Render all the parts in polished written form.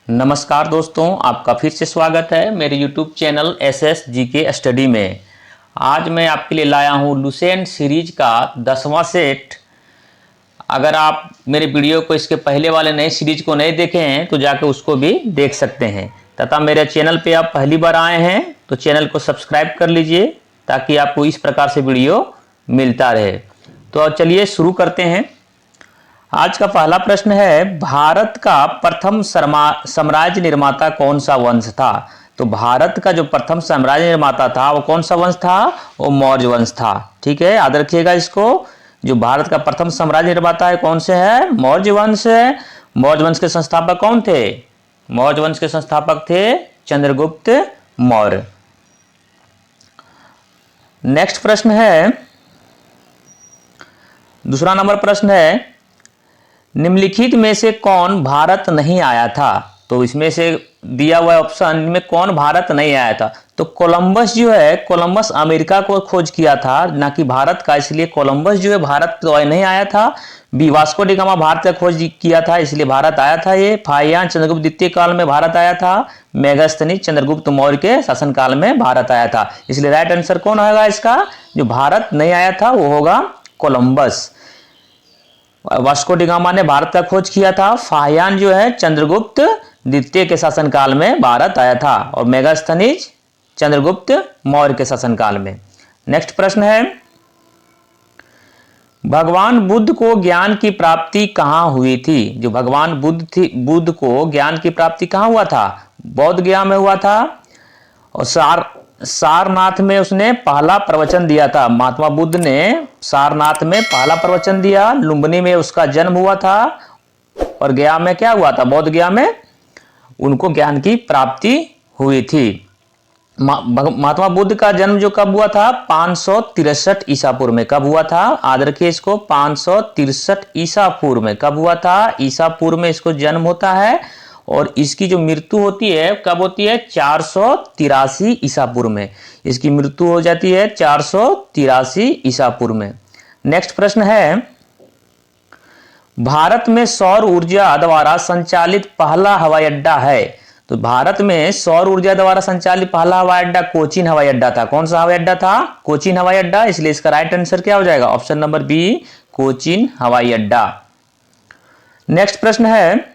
नमस्कार दोस्तों, आपका फिर से स्वागत है मेरे YouTube channel SS GK study में। आज मैं आपके लिए लाया हूँ लुसेंट सीरीज का 10वां सेट। अगर आप मेरे वीडियो को इसके पहले वाले नए सीरीज को नहीं देखे हैं तो जाकर उसको भी देख सकते हैं। तथा मेरे चैनल पे आप पहली बार आए हैं तो चैनल को सब्सक्राइब कर लीजिए ताकि आपको इस प्रकार से वीडियो मिलता रहे। तो चलिए शुरू करते हैं। आज का पहला प्रश्न है, भारत का प्रथम साम्राज्य निर्माता कौन सा वंश था? तो भारत का जो प्रथम साम्राज्य निर्माता था वो कौन सा वंश था? वो मौर्य वंश था। ठीक है, याद रखिएगा इसको। जो भारत का प्रथम साम्राज्य निर्माता है कौन से है? मौर्य वंश है। मौर्य वंश के संस्थापक कौन थे? मौर्य वंश के संस्थापक थे चंद्रगुप्त मौर्य। नेक्स्ट प्रश्न है, दूसरा नंबर प्रश्न है, निम्नलिखित में से कौन भारत नहीं आया था? तो इसमें से दिया हुआ ऑप्शन में कौन भारत नहीं आया था? तो कोलंबस जो है, कोलंबस अमेरिका को खोज किया था, ना कि भारत का, इसलिए कोलंबस जो है भारत तो नहीं आया था। B Vasco da Gama Bharat का खोज किया था, इसलिए भारत आया था। ये फाहियान चंद्रगुप्त द्वितीय काल में भारत आया था। मेगास्थनीज चंद्रगुप्त मौर्य के शासनकाल में भारत आया था। इसलिए राइट आंसर कौन होगा इसका? जो भारत नहीं आया था वो होगा कोलंबस। वास्को डी गामा ने भारत का खोज किया था। फाहियान जो है चंद्रगुप्त द्वितीय के शासनकाल में भारत आया था और मेगास्थनीज चंद्रगुप्त मौर्य के शासनकाल में। नेक्स्ट प्रश्न है, भगवान बुद्ध को ज्ञान की प्राप्ति कहां हुई थी? जो भगवान बुद्ध को ज्ञान की प्राप्ति कहां हुआ था? बौद्ध गया में हुआ था। और सारनाथ में उसने पहला प्रवचन दिया था। महात्मा बुद्ध ने सारनाथ में पहला प्रवचन दिया। लुम्बिनी में उसका जन्म हुआ था। और गया में क्या हुआ था? बौद्ध गया में उनको ज्ञान की प्राप्ति हुई थी। महात्मा बुद्ध का जन्म जो कब हुआ था? 563 ईसा पूर्व में। कब हुआ था? याद रखिए इसको, 563 ईसा पूर्व में। कब हुआ था? ईसा पूर्व में इसको जन्म होता है। और इसकी जो मृत्यु होती है कब होती है? 483 ईसा पूर्व में इसकी मृत्यु हो जाती है। 483 ईसा पूर्व में। नेक्स्ट प्रश्न है, भारत में सौर ऊर्जा द्वारा संचालित पहला हवाई अड्डा है? तो भारत में सौर ऊर्जा द्वारा संचालित पहला हवाई अड्डा कोचीन हवाई अड्डा था। कौन सा हवाई अड्डा था? कोचीन हवाई अड्डा। इसलिए इसका राइट आंसर क्या हो जाएगा? ऑप्शन नंबर बी, कोचीन हवाई अड्डा। नेक्स्ट प्रश्न है,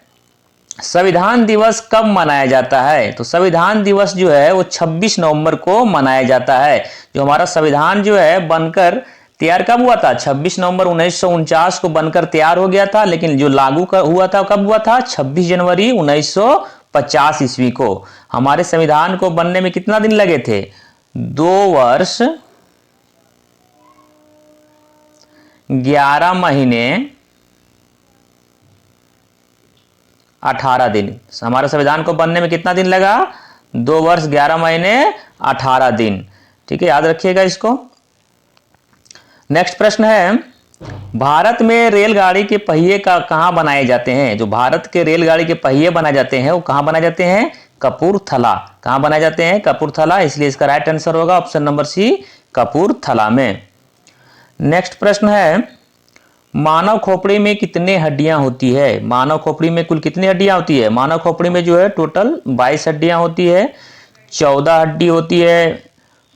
संविधान दिवस कब मनाया जाता है? तो संविधान दिवस जो है वो 26 नवंबर को मनाया जाता है। जो हमारा संविधान जो है बनकर तैयार कब हुआ था? 26 नवंबर 1949 को बनकर तैयार हो गया था, लेकिन जो लागू हुआ था कब हुआ था? 26 जनवरी 1950 ईस्वी को। हमारे संविधान को बनने में कितना दिन लगे थे? 2 वर्ष 11 महीने 18 दिन। हमारे संविधान को बनने में कितना दिन लगा? 2 वर्ष 11 महीने 18 दिन। ठीक है, याद रखिएगा इसको। नेक्स्ट प्रश्न है, भारत में रेलगाड़ी के पहिए कहां बनाए जाते हैं? जो भारत के रेलगाड़ी के पहिए बनाए जाते हैं वो कहां बनाए जाते हैं? कपूरथला। कहां बनाए जाते हैं? कपूरथला। इसलिए इसका राइट आंसर होगा ऑप्शन नंबर सी, कपूरथला में। नेक्स्ट प्रश्न है, मानव खोपड़ी में कितने हड्डियां होती है? मानव खोपड़ी में कुल कितनी हड्डियां होती है? मानव खोपड़ी में जो है टोटल 22 हड्डियां होती है। 14 हड्डी होती है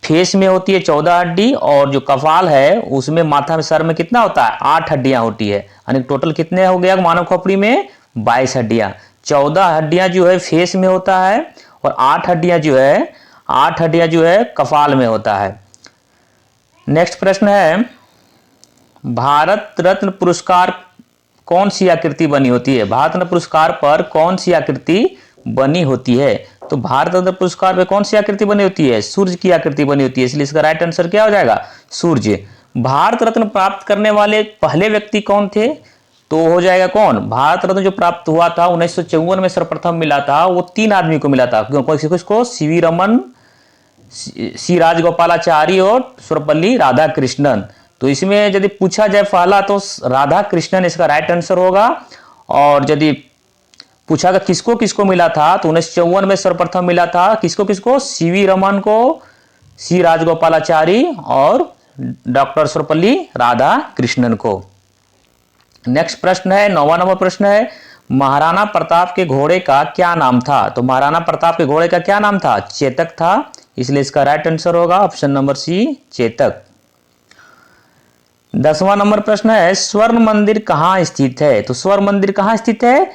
फेस में होती है, 14 हड्डी। और जो कपाल है उसमें, माथा में, सर में कितना होता है? 8 हड्डियां होती है। यानी टोटल कितने हो गया मानव खोपड़ी में? 22 हड्डियां। 14 हड्डियां जो है फेस में होता है और 8 हड्डियां जो है कपाल में होता है। नेक्स्ट प्रश्न है, भारत रत्न पुरस्कार कौन सी आकृति बनी होती है? भारत रत्न पुरस्कार पर कौन सी आकृति बनी होती है? तो भारत रत्न पुरस्कार पर कौन सी आकृति बनी होती है? सूर्य की आकृति बनी होती है। इसलिए इसका राइट आंसर क्या हो जाएगा? सूर्य। भारत रत्न प्राप्त करने वाले पहले व्यक्ति कौन थे? तो हो जाएगा कौन? भारत रत्न जो प्राप्त हुआ था 1954 में सर्वप्रथम मिला था, वो 3 आदमी को मिला था। किसको? सीवी रमन, सी राजगोपालाचारी और सर्वपल्ली राधाकृष्णन। तो इसमें यदि पूछा जाए पहला तो राधा कृष्णन इसका राइट आंसर होगा। और यदि पूछा किसको किसको मिला था तो 1954 में सर्वप्रथम मिला था। किसको? सीवी रमन को, सी राजगोपालाचारी और डॉक्टर सर्वपल्ली राधा कृष्णन को। नेक्स्ट प्रश्न है, 9वां नंबर प्रश्न है, महाराणा प्रताप के घोड़े का क्या नाम था? तो महाराणा प्रताप के घोड़े का क्या नाम था? चेतक था, इसलिए इसका राइट आंसर होगा ऑप्शन नंबर सी, चेतक। 10वां नंबर प्रश्न है, स्वर्ण मंदिर कहाँ स्थित है? तो स्वर्ण मंदिर कहाँ स्थित है?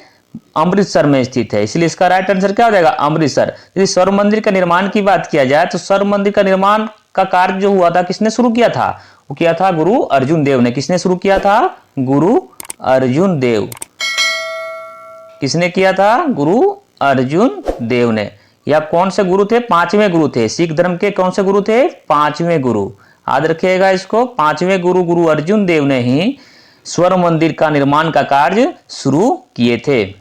अमृतसर में स्थित है, इसलिए इसका राइट आंसर क्या हो जाएगा? अमृतसर। यदि स्वर्ण मंदिर का निर्माण की बात किया जाए तो स्वर्ण मंदिर का निर्माण का कार्य जो हुआ था किसने शुरू किया था? वो किया था गुरु अर्जुन देव ने। किसने शुरू किया था? गुरु अर्जुन देव। किसने किया था? गुरु अर्जुन देव ने। या कौन से गुरु थे? पांचवें गुरु थे। सिख धर्म के कौन से गुरु थे? पांचवें गुरु। याद रखिएगा इसको, पांचवें गुरु गुरु अर्जुन देव ने ही स्वर्ण मंदिर का निर्माण का कार्य शुरू किए थे।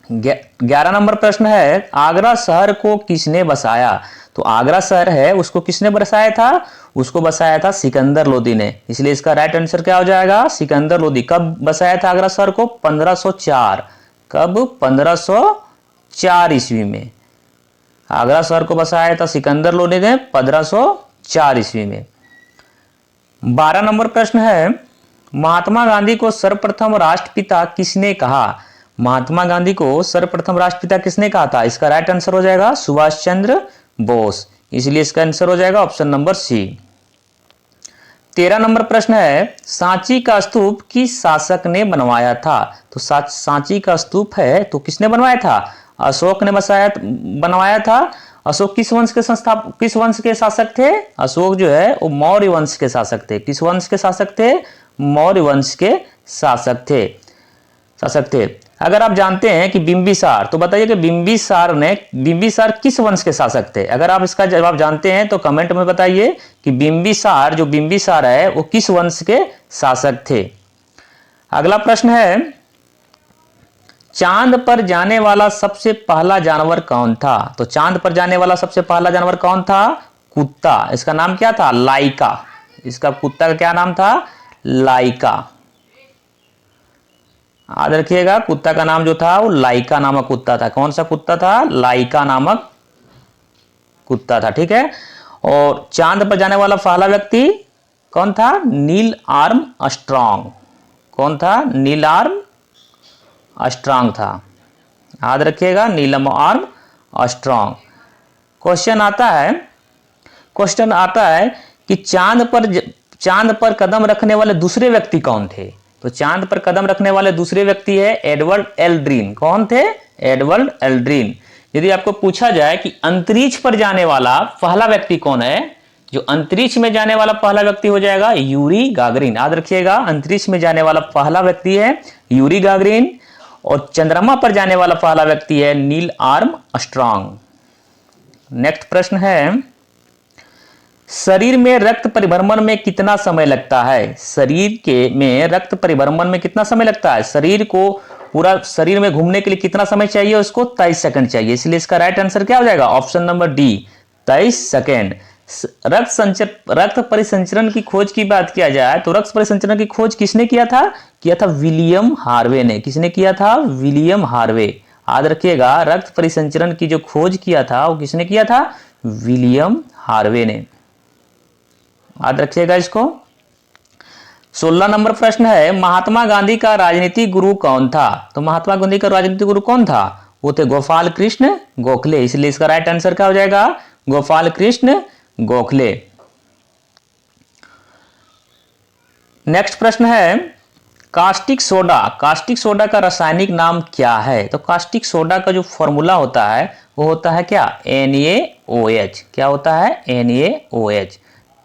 11 नंबर प्रश्न है, आगरा शहर को किसने बसाया? तो आगरा शहर है उसको किसने बसाया था? उसको बसाया था सिकंदर लोदी ने, इसलिए इसका राइट आंसर क्या हो जाएगा? सिकंदर लोदी। कब बसाया था आगरा शहर को? 1504। कब? 1504 ईस्वी में आगरा शहर को बसाया था सिकंदर लोदी ने, 1504 ईस्वी में। 12 नंबर प्रश्न है, महात्मा गांधी को सर्वप्रथम राष्ट्रपिता किसने कहा? महात्मा गांधी को सर्वप्रथम राष्ट्रपिता किसने कहा था? इसका राइट आंसर हो जाएगा सुभाष चंद्र बोस, इसलिए इसका आंसर हो जाएगा ऑप्शन नंबर सी। 13 नंबर प्रश्न है, सांची का स्तूप किस शासक ने बनवाया था? तो सांची का स्तूप है तो किसने बनवाया था? अशोक ने बनवाया था। अशोक किस वंश के शासक थे? अशोक जो है वो मौर्य वंश के शासक थे। किस वंश के शासक थे? मौर्य वंश के शासक थे। अगर आप जानते हैं कि बिंबिसार, तो बताइए कि बिंबिसार किस वंश के शासक थे? अगर आप इसका जवाब जानते हैं तो कमेंट में बताइए कि बिंबिसार है वो किस वंश के शासक थे। अगला प्रश्न है, चांद पर जाने वाला सबसे पहला जानवर कौन था? तो चांद पर जाने वाला सबसे पहला जानवर कौन था? कुत्ता। इसका नाम क्या था? लाइका। इसका कुत्ता का क्या नाम था? लाइका। याद रखिएगा, कुत्ता का नाम जो था वो लाइका नामक कुत्ता था। कौन सा कुत्ता था? लाइका नामक कुत्ता था। ठीक है। और चांद पर जाने वाला पहला व्यक्ति कौन था? Neil Armstrong. कौन था? नील आर्मस्ट्रांग था। याद रखिएगा, नीलम आर्मस्ट्रांग। क्वेश्चन आता है कि चांद पर कदम रखने वाले दूसरे व्यक्ति कौन थे? तो चांद पर कदम रखने वाले दूसरे व्यक्ति है एडवर्ड एल्ड्रिन। कौन थे? Edward Aldrin. यदि आपको पूछा जाए कि अंतरिक्ष पर जाने वाला पहला व्यक्ति कौन है, जो अंतरिक्ष में जाने वाला पहला व्यक्ति हो जाएगा यूरी गागरिन। याद रखिएगा, अंतरिक्ष में जाने वाला पहला व्यक्ति है यूरी गागरिन। और चंद्रमा पर जाने वाला पहला व्यक्ति है नील आर्मस्ट्रांग। नेक्स्ट प्रश्न है, शरीर में रक्त परिभ्रमण में कितना समय लगता है? में रक्त परिभ्रमण में कितना समय लगता है? पूरा शरीर में घूमने के लिए कितना समय चाहिए उसको? 23 सेकंड चाहिए, इसलिए इसका राइट आंसर क्या हो जाएगा? Option number D, 23 second. रक्त परिसंचरण की खोज की बात किया जाए तो रक्त परिसंचरण की खोज किसने किया था? विलियम हार्वे ने। किसने किया था? William Harvey. याद रखिएगा, रक्त परिसंचरण की जो खोज किया था वो किसने किया था? विलियम हार्वे ने। याद रखिएगा इसको। 16 नंबर प्रश्न है, महात्मा गांधी का राजनीतिक गुरु कौन था? तो महात्मा गांधी का राजनीतिक गुरु कौन था? वो थे गोपाल कृष्ण गोखले, इसलिए इसका राइट आंसर क्या हो जाएगा? गोपाल कृष्ण गोखले। नेक्स्ट प्रश्न है, कास्टिक सोडा का रासायनिक नाम क्या है? तो कास्टिक सोडा का जो फॉर्मूला होता है वो होता है क्या? NaOH। क्या होता है? NaOH।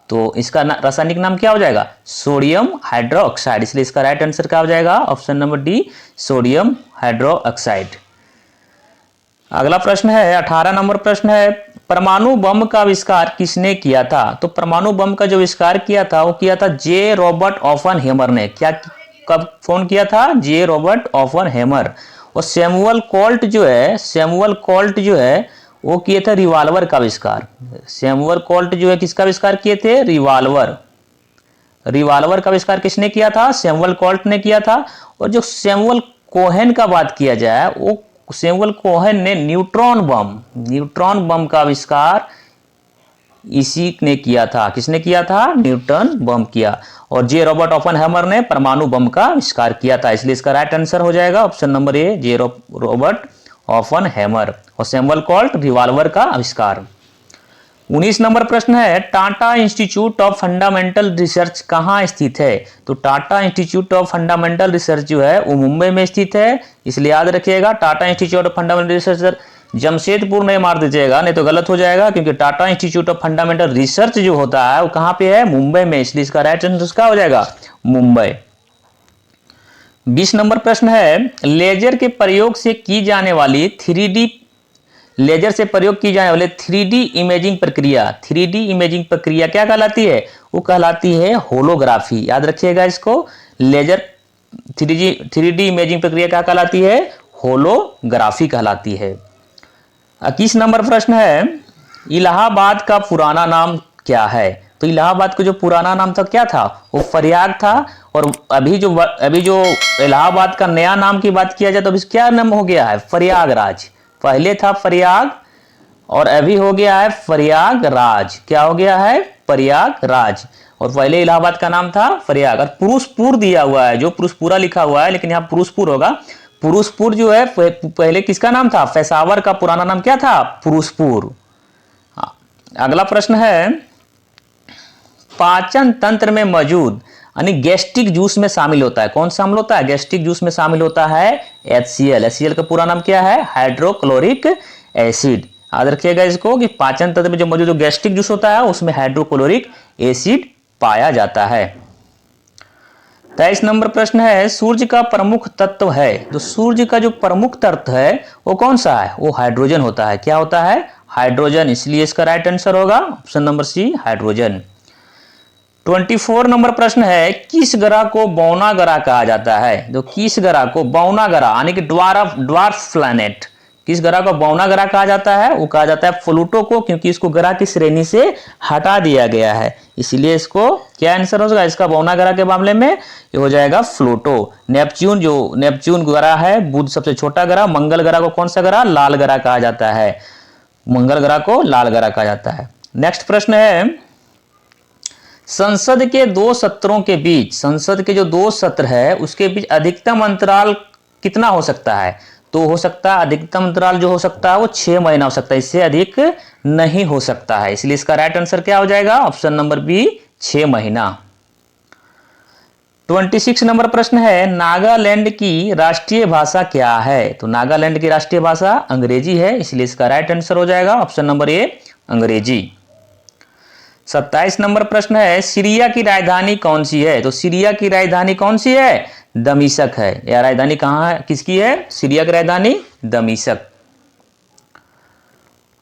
तो इसका रासायनिक नाम क्या हो जाएगा? सोडियम हाइड्रोक्साइड, इसलिए इसका राइट आंसर क्या हो जाएगा? Option number D, sodium hydroxide. अगला प्रश्न है 18 नंबर प्रश्न है, परमाणु बम का आविष्कार किसने किया था? तो परमाणु बम का जो आविष्कार किया था वो किया था जे रॉबर्ट ओपनहेमर ने। कब फोन किया था? जे रॉबर्ट ओपनहेमर। और सैमुअल कोल्ट जो है वो किए थे रिवाल्वर का आविष्कार। सैमुअल कोल्ट जो है किसका आविष्कार किए थे? रिवाल्वर का आविष्कार किसने किया था? सैमुअल कोल्ट ने किया था। और जो सैमुअल कोहेन का बात किया जाए वो सैमुअल कोहेन ने न्यूट्रॉन बम का आविष्कार इसी ने किया था। किसने किया था? न्यूटन बम किया। और जे रॉबर्ट ओपेनहाइमर ने परमाणु बम का आविष्कार किया था। इसलिए इसका राइट आंसर हो जाएगा option number A, J Robert Oppenheimer. और सैमुअल कोल्ट रिवॉल्वर का आविष्कार। 19 नंबर प्रश्न है, Tata institute of fundamental research कहाँ स्थित है? तो Tata institute of fundamental research जो है वो मुंबई में स्थित है। इसलिए याद रखिएगा, Tata institute of fundamental research, Jamshedpur नहीं मार दीजिएगा, नहीं तो गलत हो जाएगा, क्योंकि Tata institute of fundamental research जो होता है वो कहाँ पे है? मुंबई में। इसलिए इसका राइट आंसर क्या हो जाएगा? मुंबई। 20 नंबर प्रश्न है, लेजर के प्रयोग से की जाने वाली 3D लेजर से प्रयोग की जाने वाली 3D इमेजिंग प्रक्रिया, 3D इमेजिंग प्रक्रिया क्या कहलाती है? वो कहलाती है होलोग्राफी। याद रखिएगा इसको, लेजर 3D इमेजिंग प्रक्रिया क्या कहलाती है? होलोग्राफी कहलाती है। 21 नंबर प्रश्न है, इलाहाबाद का पुराना नाम क्या है? तो इलाहाबाद का जो पुराना नाम था क्या था? वो प्रयाग था। और अभी जो इलाहाबाद का नया नाम की बात किया जाए तो अभी क्या नाम हो गया है? प्रयागराज। पहले था प्रयाग और अभी हो गया है प्रयागराज। क्या हो गया है? प्रयागराज। और पहले इलाहाबाद का नाम था प्रयाग। और पुरुषपुर दिया हुआ है, जो पुरुषपुरा लिखा हुआ है, लेकिन यहाँ पुरुषपुर होगा। पुरुषपुर जो है पहले किसका नाम था? पेशावर का पुराना नाम क्या था? पुरुषपुर। अगला प्रश्न है, पाचन तंत्र में मौजूद यानी गैस्ट्रिक जूस में शामिल होता है, कौन शामिल होता है? गैस्ट्रिक जूस में शामिल होता है HCl। HCl का पूरा नाम क्या है? Hydrochloric acid. याद रखिएगा इसको कि पाचन तंत्र में जो मौजूद जो गैस्ट्रिक जूस होता है उसमें हाइड्रोक्लोरिक एसिड पाया जाता है। 23 नंबर प्रश्न है, सूर्य का प्रमुख तत्व है, जो सूर्य का जो प्रमुख तत्व है वो कौन सा है? वो हाइड्रोजन होता है। क्या होता है? हाइड्रोजन। इसलिए इसका राइट आंसर होगा option number C, hydrogen. 24 number प्रश्न है, किस ग्रह को बौना ग्रह कहा जाता है? जो किस ग्रह को बौना ग्रह यानी कि ड्वार्फ प्लैनेट, किस ग्रह को बौना ग्रह कहा जाता है? वो कहा जाता है प्लूटो को, क्योंकि इसको ग्रह की श्रेणी से हटा दिया गया है। इसीलिए इसको क्या आंसर हो जाएगा इसका बौना ग्रह के मामले में? ये हो जाएगा प्लूटो। नेपच्यून, जो नेपच्यून ग्रह है, बुध सबसे छोटा ग्रह। मंगल ग्रह को कौन सा ग्रह? लाल ग्रह कहा जाता है। मंगल ग्रह को लाल ग्रह कहा जाता है। नेक्स्ट प्रश्न है, संसद के दो सत्रों के बीच, संसद के जो दो सत्र है उसके बीच अधिकतम अंतराल कितना हो सकता है? तो हो सकता है अधिकतम अंतराल जो हो सकता है वो 6 महीना हो सकता है, इससे अधिक नहीं हो सकता है। इसलिए इसका राइट आंसर क्या हो जाएगा? ऑप्शन नंबर बी, 6 महीना। 26 नंबर प्रश्न है, नागालैंड की राष्ट्रीय भाषा क्या है? तो नागालैंड की राष्ट्रीय भाषा अंग्रेजी है। इसलिए इसका राइट आंसर हो जाएगा ऑप्शन नंबर ए, अंग्रेजी। 27 नंबर प्रश्न है, सीरिया की राजधानी कौन सी है? तो सीरिया की राजधानी कौन सी है? दमिश्क है। यह राजधानी कहाँ है, किसकी है? सीरिया की राजधानी दमिश्क।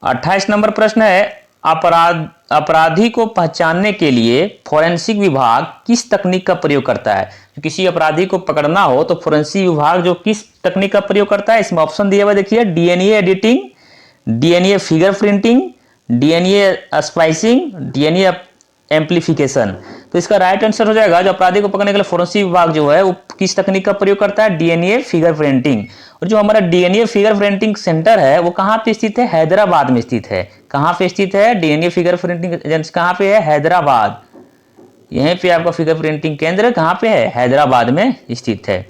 28 नंबर प्रश्न है, अपराधी को पहचानने के लिए फोरेंसिक विभाग किस तकनीक का प्रयोग करता है? तो किसी अपराधी को पकड़ना हो तो फोरेंसिक विभाग जो किस तकनीक का प्रयोग करता है? इसमें ऑप्शन दिए हुए देखिए, DNA editing, DNA figure printing, DNA spicing, DNA amplification. तो इसका राइट आंसर हो जाएगा, जो अपराधी को पकड़ने के लिए फोरेंसिक विभाग जो है वो किस तकनीक का प्रयोग करता है? DNA figure printing. और जो हमारा DNA फिगर प्रिंटिंग सेंटर है वो कहाँ पे स्थित है? हैदराबाद में स्थित है। कहाँ पे स्थित है DNA फिगर प्रिंटिंग एजेंसी? कहाँ पे है? हैदराबाद। यहीं पे आपका फिगर प्रिंटिंग केंद्र कहाँ पे है? हैदराबाद में स्थित है।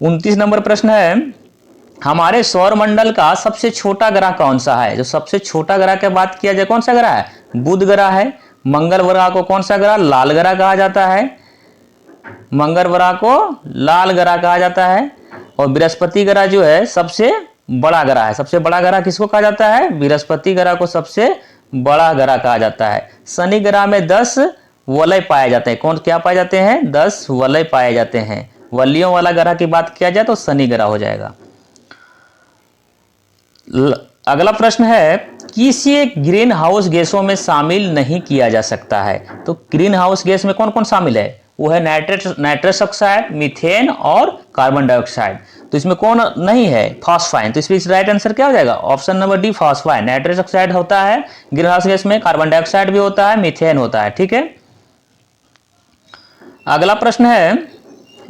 29 नंबर प्रश्न है, हमारे सौर मंडल का सबसे छोटा ग्रह कौन सा है? जो सबसे छोटा ग्रह की बात किया जाए कौन सा ग्रह है? बुध ग्रह है। मंगल ग्रह को कौन सा ग्रह? लाल ग्रह कहा जाता है। मंगल ग्रह को लाल ग्रह कहा जाता है। और बृहस्पति ग्रह जो है सबसे बड़ा ग्रह है। सबसे बड़ा ग्रह किसको कहा जाता है? बृहस्पति ग्रह को सबसे बड़ा ग्रह कहा जाता है। शनि ग्रह में 10 वलय पाए जाते हैं। कौन क्या पाए जाते हैं? 10 वलय पाए जाते हैं। वलयों वाला ग्रह की बात किया जाए तो शनि ग्रह हो जाएगा। अगला प्रश्न है, किसी ग्रीन हाउस गैसों में शामिल नहीं किया जा सकता है? तो ग्रीन हाउस गैस में कौन कौन शामिल है? वो है नाइट्रस ऑक्साइड, मीथेन और कार्बन डाइऑक्साइड। तो इसमें कौन नहीं है? फॉस्फाइन। तो इसमें राइट आंसर क्या हो जाएगा? Option number D, phosphine. Nitrous oxide होता है ग्रीन हाउस गैस में, कार्बन डाइऑक्साइड भी होता है, मीथेन होता है। ठीक है। अगला प्रश्न है,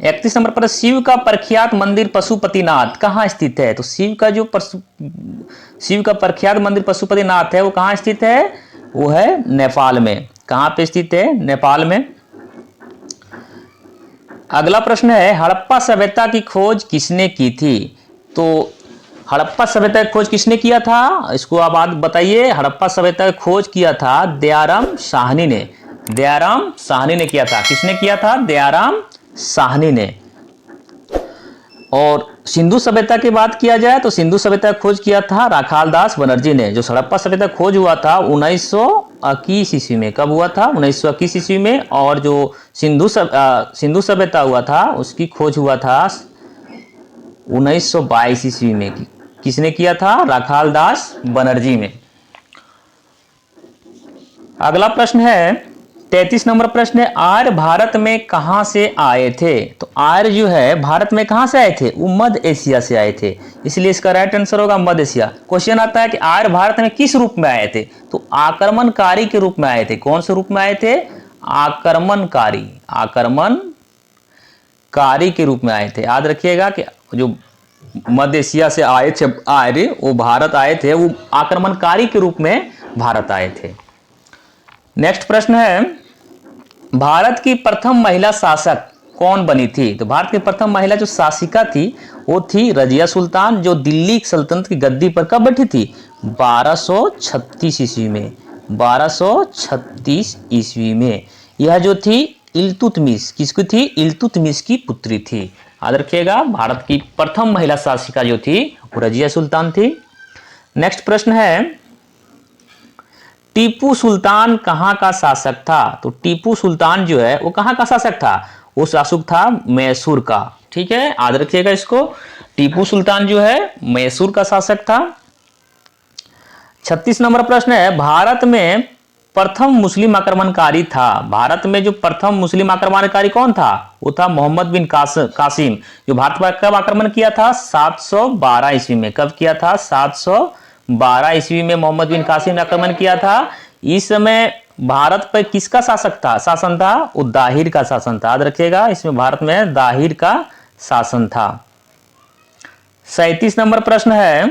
31 नंबर पर, शिव का प्रख्यात मंदिर पशुपतिनाथ कहाँ स्थित है? तो शिव का प्रख्यात मंदिर पशुपतिनाथ है वो कहाँ स्थित है? वो है नेपाल में। कहाँ पे स्थित है? नेपाल में। अगला प्रश्न है हड़प्पा सभ्यता की खोज किसने की थी? तो हड़प्पा सभ्यता की खोज किसने किया था? इसको आप बताइए। हड़प्पा सभ्यता की खोज किया था दयाराम साहनी ने। दयाराम साहनी ने किया था। किसने किया था? दयाराम साहनी ने। और सिंधु सभ्यता की बात किया जाए तो सिंधु सभ्यता की खोज किया था राखालदास बनर्जी ने। जो हड़प्पा सभ्यता खोज हुआ था 1921 ईस्वी में। कब हुआ था? 1921 ईस्वी में। और जो सिंधु सभ्यता हुआ था उसकी खोज हुआ था 1922 ईस्वी में। किसने किया था? राखालदास बनर्जी में। अगला प्रश्न है 33 नंबर प्रश्न है आर्य भारत में कहां से आए थे? तो आर्य जो है भारत में कहां से आए थे? वो मध्य एशिया से आए थे, इसलिए इसका राइट आंसर होगा मध्य एशिया। क्वेश्चन आता है कि आर्य भारत में किस रूप में आए थे? तो आक्रमणकारी के रूप में आए थे। कौन से रूप में आए थे? आक्रमणकारी। आक्रमणकारी के रूप में आए थे। याद रखिएगा कि जो मध्य एशिया से आए थे आर्य, वो भारत आए थे, वो आक्रमणकारी के रूप में भारत आए थे। नेक्स्ट प्रश्न है भारत की प्रथम महिला शासक कौन बनी थी? तो भारत की प्रथम महिला जो शासिका थी वो थी रजिया सुल्तान, जो दिल्ली सल्तनत की गद्दी पर कब बैठी थी? 1236 ईस्वी में। 1236 ईस्वी में। यह जो थी इल्तुतमिश, किसकी थी? इल्तुतमिश की पुत्री थी। याद रखिएगा भारत की प्रथम महिला शासिका जो थी वो रजिया सुल्तान थी। नेक्स्ट प्रश्न है टीपू सुल्तान कहां का शासक था? तो टीपू सुल्तान जो है वो कहां का शासक था? वो शासक था मैसूर का। ठीक है, याद रखिएगा इसको। टीपू सुल्तान जो है मैसूर का शासक था। 36 नंबर प्रश्न है भारत में प्रथम मुस्लिम आक्रमणकारी था। भारत में जो प्रथम मुस्लिम आक्रमणकारी कौन था? वो था मोहम्मद बिन कासिम, जो भारत पर कब आक्रमण किया था? 712 ईस्वी में। कब किया था? 712 ईस्वी में मोहम्मद बिन कासिम ने आक्रमण किया था। इस समय भारत पर किसका शासन था? वो दाहिर का शासन था। याद रखिएगा इसमें भारत में दाहिर का शासन था। 37 नंबर प्रश्न है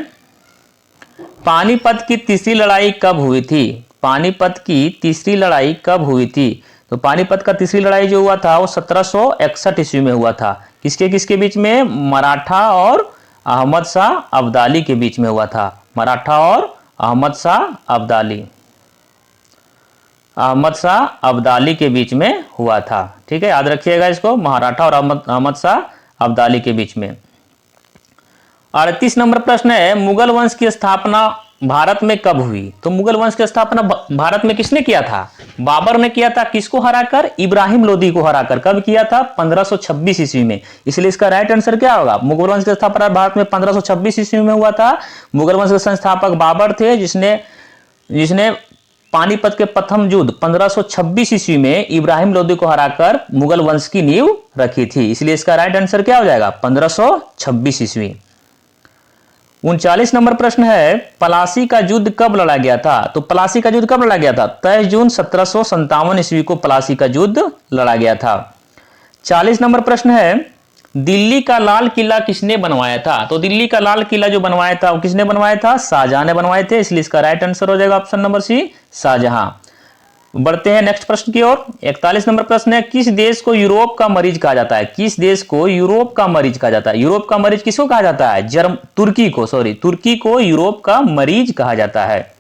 पानीपत की तीसरी लड़ाई कब हुई थी? पानीपत की तीसरी लड़ाई कब हुई थी? तो पानीपत का तीसरी लड़ाई जो हुआ था वो 1761 ईस्वी में हुआ था। किसके किसके बीच में? मराठा और अहमद शाह अब्दाली के बीच में हुआ था। मराठा और अहमद शाह अब्दाली के बीच में हुआ था। ठीक है, याद रखिएगा इसको, मराठा और अहमद शाह अब्दाली के बीच में। 38 नंबर प्रश्न है मुगल वंश की स्थापना भारत में कब हुई? तो मुगल वंश की स्थापना भारत में किसने किया था? बाबर ने किया था। किसको हराकर? इब्राहिम लोदी को हराकर। कब किया था? 1526 ईस्वी में। इसलिए इसका राइट आंसर क्या होगा? मुगल वंश की स्थापना भारत में 1526 ईस्वी में हुआ था। मुगल वंश के संस्थापक बाबर थे, जिसने पानीपत के प्रथम युद्ध 1526 ईस्वी में इब्राहिम लोदी को हराकर मुगल वंश की नींव रखी थी। इसलिए इसका राइट आंसर क्या हो जाएगा? 1526 ईस्वी। 39 नंबर प्रश्न है पलासी का युद्ध कब लड़ा गया था? तो पलासी का युद्ध कब लड़ा गया था? 23 जून 1757 ईस्वी को पलासी का युद्ध लड़ा गया था। 40 नंबर प्रश्न है दिल्ली का लाल किला किसने बनवाया था? तो दिल्ली का लाल किला जो बनवाया था वो किसने बनवाया था? शाहजहां ने बनवाए थे। इसलिए इसका राइट आंसर हो जाएगा ऑप्शन नंबर सी, शाहजहां। बढ़ते हैं नेक्स्ट प्रश्न की ओर। 41 नंबर प्रश्न है किस देश को यूरोप का मरीज कहा जाता है? किस देश को यूरोप का मरीज कहा जाता है? यूरोप का मरीज किसको कहा जाता है? तुर्की को यूरोप का मरीज कहा जाता है।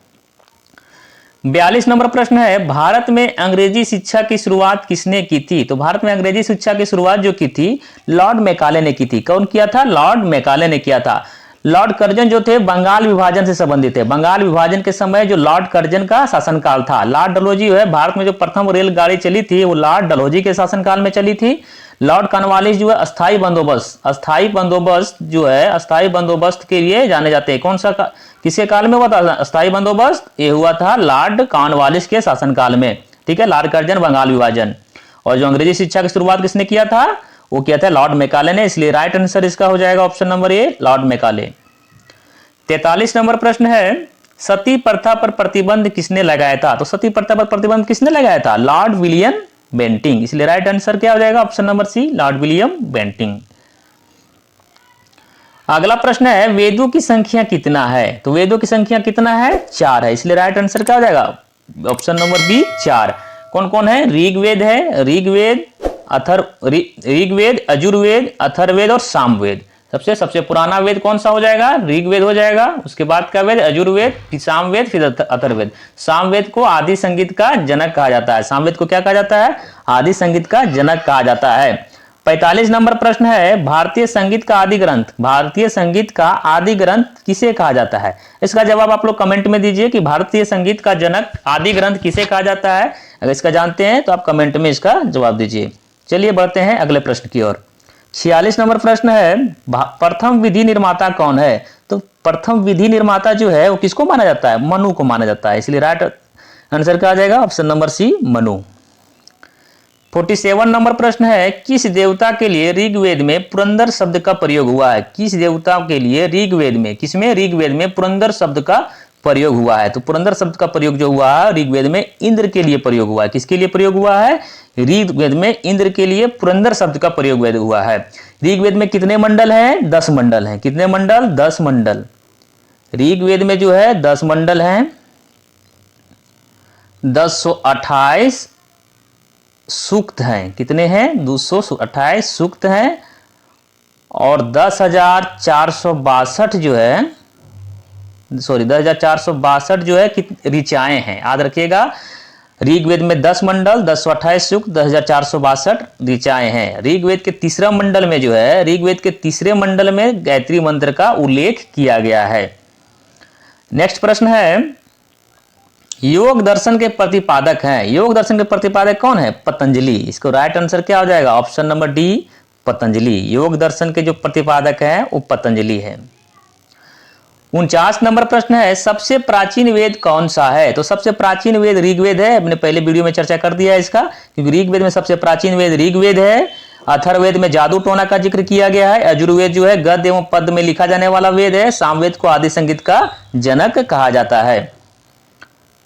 42 नंबर प्रश्न है भारत में अंग्रेजी शिक्षा की शुरुआत किसने की थी? तो भारत में अंग्रेजी शिक्षा की शुरुआत जो की थी लॉर्ड मैकाले ने की थी। कौन किया था? लॉर्ड मैकाले ने किया था। लॉर्ड कर्जन जो थे बंगाल विभाजन से संबंधित थे। बंगाल विभाजन के समय जो लॉर्ड कर्जन का शासनकाल था। लॉर्ड डलहौजी है भारत में जो प्रथम रेलगाड़ी चली थी वो लॉर्ड डलहौजी के शासनकाल में चली थी। लॉर्ड कॉर्नवालिस जो है अस्थाई बंदोबस्त के लिए जाने जाते हैं। कौन सा किसके काल में हुआ था अस्थाई बंदोबस्त? ये हुआ था लॉर्ड कॉर्नवालिस के शासनकाल में। ठीक है, लॉर्ड कर्जन बंगाल विभाजन। और जो अंग्रेजी शिक्षा की शुरुआत किसने किया था? वो किया था लॉर्ड मैकाले ने। इसलिए राइट आंसर इसका हो जाएगा option number A, Lord Macaulay. 43 number प्रश्न है सती प्रथा पर प्रतिबंध किसने लगाया था? तो सती प्रथा पर प्रतिबंध किसने लगाया था? Lord William Bentinck. इसलिए राइट आंसर क्या हो जाएगा? Option number C, Lord William Bentinck. अगला प्रश्न है वेदों की संख्या कितना है? तो वेदों की संख्या कितना है? 4 है। इसलिए राइट आंसर क्या हो जाएगा? Option number B 4। कौन कौन है? ऋग्वेद है, ऋग्वेद, यजुर्वेद, अथर्ववेद और सामवेद। सबसे पुराना वेद कौन सा हो जाएगा? ऋग्वेद हो जाएगा। उसके बाद का वेद यजुर्वेद, फिर सामवेद, फिर अथर्ववेद। सामवेद को आदि संगीत का जनक कहा जाता है। सामवेद को क्या कहा जाता है? आदि संगीत का जनक कहा जाता है। 45 नंबर प्रश्न है, भारतीय संगीत का आदि ग्रंथ, भारतीय संगीत का आदि ग्रंथ किसे कहा जाता है? इसका जवाब आप लोग कमेंट में दीजिए कि भारतीय संगीत का जनक आदि ग्रंथ किसे कहा जाता है। अगर इसका जानते हैं तो आप कमेंट में इसका जवाब दीजिए। चलिए बढ़ते हैं अगले प्रश्न की ओर। 46 नंबर प्रश्न है, प्रथम विधि निर्माता कौन है? तो प्रथम विधि निर्माता जो है वो किसको माना जाता है? मनु को माना जाता है। इसलिए राइट आंसर क्या आ जाएगा? Option number C, Manu. 47 number प्रश्न है, किस देवता के लिए ऋग्वेद में पुरंदर शब्द का प्रयोग हुआ है? किस देवता के लिए ऋग्वेद में, किसमें? ऋग्वेद में पुरंदर शब्द का प्रयोग हुआ है। तो पुरंदर शब्द का प्रयोग जो हुआ है ऋग्वेद में इंद्र के लिए प्रयोग हुआ है। किसके लिए प्रयोग हुआ है? ऋग्वेद में इंद्र के लिए पुरंदर शब्द का प्रयोग हुआ है। ऋग्वेद में कितने मंडल हैं? 10 मंडल हैं। कितने मंडल? 10 मंडल। ऋग्वेद में जो है 10 मंडल हैं, 1028 सूक्त हैं। कितने हैं? 228 सूक्त हैं और 10,462 जो है, सॉरी 10,462 जो है ऋचाएं हैं। याद रखिएगा, ऋग्वेद में 10 मंडल, 1028 सूक्त, 10,462 ऋचाएं हैं। ऋग्वेद के तीसरा मंडल में जो है, ऋग्वेद के तीसरे मंडल में गायत्री मंत्र का उल्लेख किया गया है। नेक्स्ट प्रश्न है, योग दर्शन के प्रतिपादक हैं। योग दर्शन के प्रतिपादक कौन है? पतंजलि। इसको राइट आंसर क्या हो जाएगा? Option number D, Patanjali. योग दर्शन के जो प्रतिपादक हैं वो पतंजलि है। 49 नंबर प्रश्न है, सबसे प्राचीन वेद कौन सा है? तो सबसे प्राचीन वेद ऋग्वेद है। हमने पहले वीडियो में चर्चा कर दिया है इसका, क्योंकि ऋग्वेद में सबसे प्राचीन वेद ऋग्वेद है। अथर्ववेद में जादू टोना का जिक्र किया गया है। यजुर्वेद जो है गद्य एवं पद्य में लिखा जाने वाला वेद है। सामवेद को आदि संगीत का जनक कहा जाता है।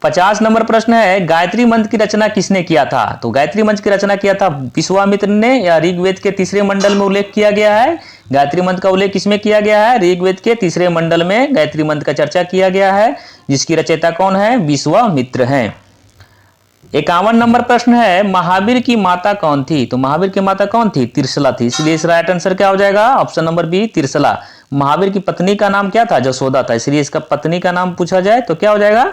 50 नंबर प्रश्न है, गायत्री मंत्र की रचना किसने किया था? तो गायत्री मंत्र की रचना किया था विश्वामित्र ने, या ऋग्वेद के तीसरे मंडल में उल्लेख किया गया है। गायत्री मंत्र का उल्लेख किसमें किया गया है? ऋग्वेद के तीसरे मंडल में गायत्री मंत्र का चर्चा किया गया है, जिसकी रचयिता कौन है? विश्वामित्र हैं। 51 नंबर प्रश्न है, महावीर की माता कौन थी? तो महावीर की माता कौन थी? त्रिशला थी। इसलिए इस राइट आंसर क्या हो जाएगा? Option number B, Trishala. Mahavir की पत्नी का नाम क्या था? जसोदा था। इसलिए इसका पत्नी का नाम पूछा जाए तो क्या हो जाएगा?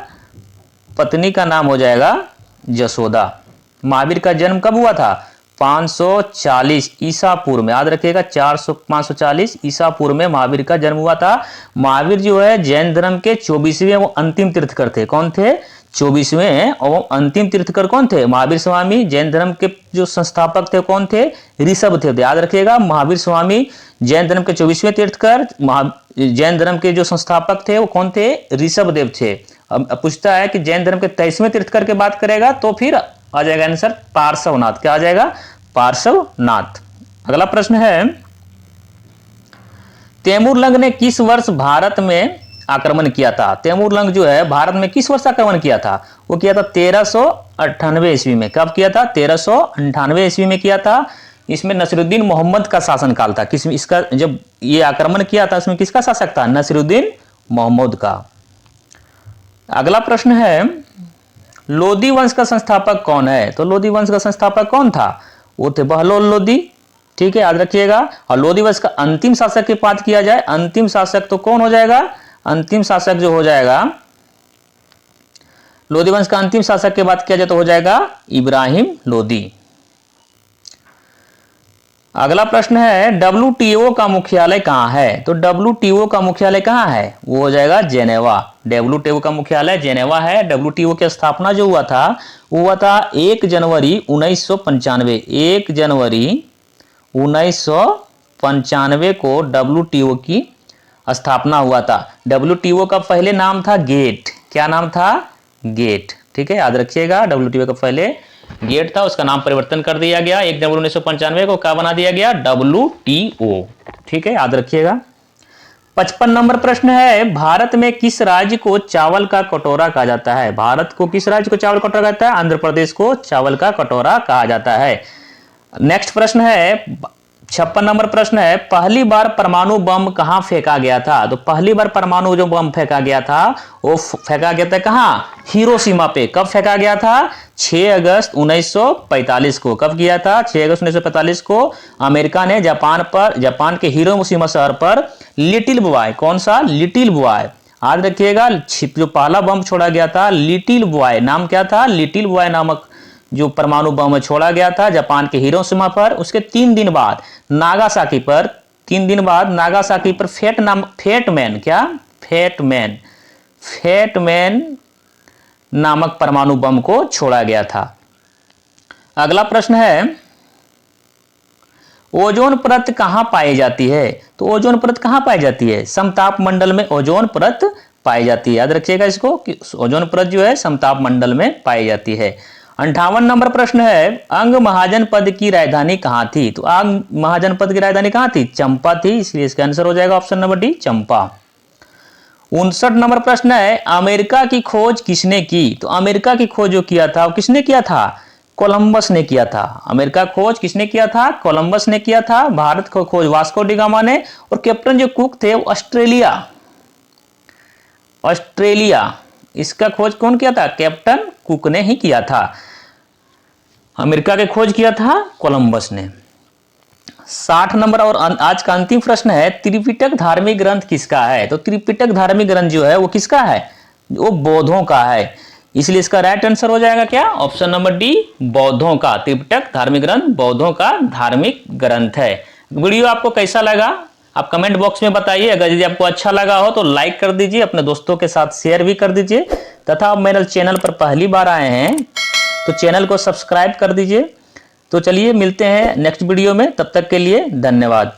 पत्नी का नाम हो जाएगा जसोदा। महावीर का जन्म कब हुआ था? 540 ईसा पूर्व में। याद रखिएगा, 540 ईसा पूर्व में महावीर का जन्म हुआ था। महावीर जो है जैन धर्म के 24वें वो अंतिम तीर्थकर थे। कौन थे? 24वें और अंतिम तीर्थकर कौन थे? महावीर स्वामी। जैन धर्म के जो संस्थापक थे कौन थे? ऋषभ थे। याद रखिएगा, महावीर स्वामी जैन धर्म के 24वें तीर्थकर। जैन धर्म के जो संस्थापक थे वो कौन थे? ऋषभ देव थे। अब पूछता है कि जैन धर्म के 23वें तीर्थकर की बात करेगा तो फिर आ जाएगा आंसर पार्श्वनाथ। क्या आ जाएगा? पार्श्वनाथ। अगला प्रश्न है, तैमूरलंग ने किस वर्ष भारत में आक्रमण किया था? तैमूरलंग जो है भारत में किस वर्ष आक्रमण किया था? वो किया था 1398 ईस्वी में। कब किया था? 1398 ईस्वी में किया था। इसमें नसीरुद्दीन मोहम्मद का शासनकाल था। किस इसका जब ये आक्रमण किया था इसमें किसका शासक था? नसीरुद्दीन मोहम्मद का। अगला प्रश्न है, लोदी वंश का संस्थापक कौन है? तो लोदी वंश का संस्थापक कौन था? वो थे बहलोल लोदी। ठीक है, याद रखिएगा। और लोदी वंश का अंतिम शासक की बात किया जाए, अंतिम शासक तो कौन हो जाएगा? अंतिम शासक जो हो जाएगा, लोदी वंश का अंतिम शासक की बात किया जाए तो हो जाएगा इब्राहिम लोदी। अगला प्रश्न है, WTO का मुख्यालय कहां है? तो WTO का मुख्यालय कहां है? वो हो जाएगा जेनेवा। WTO का मुख्यालय जेनेवा है। WTO की स्थापना जो हुआ था वो हुआ था 1 जनवरी 1995। 1 जनवरी 1995 को WTO की स्थापना हुआ था। WTO का पहले नाम था गेट। क्या नाम था? गेट। ठीक है, याद रखिएगा, WTO का पहले गेट था, उसका नाम परिवर्तन कर दिया गया। 1 जनवरी 1995 को क्या बना दिया गया? WTO। ठीक है, याद रखिएगा। 55 नंबर प्रश्न है, भारत में किस राज्य को चावल का कटोरा कहा जाता है? भारत को किस राज्य को चावल कटोरा कहता है? आंध्र प्रदेश को चावल का कटोरा कहा जाता है। नेक्स्ट प्रश्न है, 56 नंबर प्रश्न है, पहली बार परमाणु बम कहां फेंका गया था? तो पहली बार परमाणु जो बम फेंका गया था वो फेंका गया था कहां? हिरोशिमा पे। कब फेंका गया था? 6 अगस्त 1945 को। कब किया था? 6 अगस्त 1945 को अमेरिका ने जापान के हिरोशिमा शहर पर लिटिल बॉय, कौन सा? लिटिल बॉय, याद रखिएगा, जो पहला बम छोड़ा गया था लिटिल बॉय, नाम क्या था? लिटिल बॉय नामक जो परमाणु बम छोड़ा गया था जापान के हिरोशिमा पर। उसके 3 दिन बाद नागासाकी पर, 3 दिन बाद नागासाकी पर फेटमैन, क्या? फेटमैन नामक परमाणु बम को छोड़ा गया था। अगला प्रश्न है, ओजोन परत कहां पाई जाती है? तो ओजोन परत कहां पाई जाती है? समताप मंडल में ओजोन परत पाई जाती है। याद रखिएगा इसको कि ओजोन परत जो है समताप मंडल में पाई जाती है। 58 नंबर प्रश्न है, अंग महाजनपद की राजधानी कहां थी? तो अंग महाजनपद की राजधानी कहां थी? चंपा थी, इसलिए इसका आंसर हो जाएगा ऑप्शन नंबर डी, चंपा। 59 नंबर प्रश्न है, अमेरिका की खोज किसने की? तो अमेरिका की खोज जो किया था वो किसने किया था? कोलंबस ने किया था। अमेरिका खोज किसने किया था? कोलंबस ने किया था। भारत को खोज वास्को डी गामा ने, और कैप्टन जो कुक थे वो ऑस्ट्रेलिया, इसका खोज कौन किया था? कैप्टन कुक ने ही किया था। अमेरिका के खोज किया था कोलंबस ने। 60 नंबर और आज का अंतिम प्रश्न है, त्रिपिटक धार्मिक ग्रंथ किसका है? तो त्रिपिटक धार्मिक ग्रंथ जो है वो किसका है? वो बौद्धों का है, इसलिए इसका राइट आंसर हो जाएगा क्या? ऑप्शन नंबर डी, बौद्धों का। त्रिपिटक धार्मिक ग्रंथ बौद्धों का धार्मिक ग्रंथ है। वीडियो आपको कैसा लगा आप कमेंट बॉक्स में बताइए। अगर यदि आपको अच्छा लगा हो तो लाइक कर दीजिए, अपने दोस्तों के साथ शेयर भी कर दीजिए, तथा आप मेरे चैनल पर पहली बार आए हैं तो चैनल को सब्सक्राइब कर दीजिए। तो चलिए मिलते हैं नेक्स्ट वीडियो में, तब तक के लिए धन्यवाद।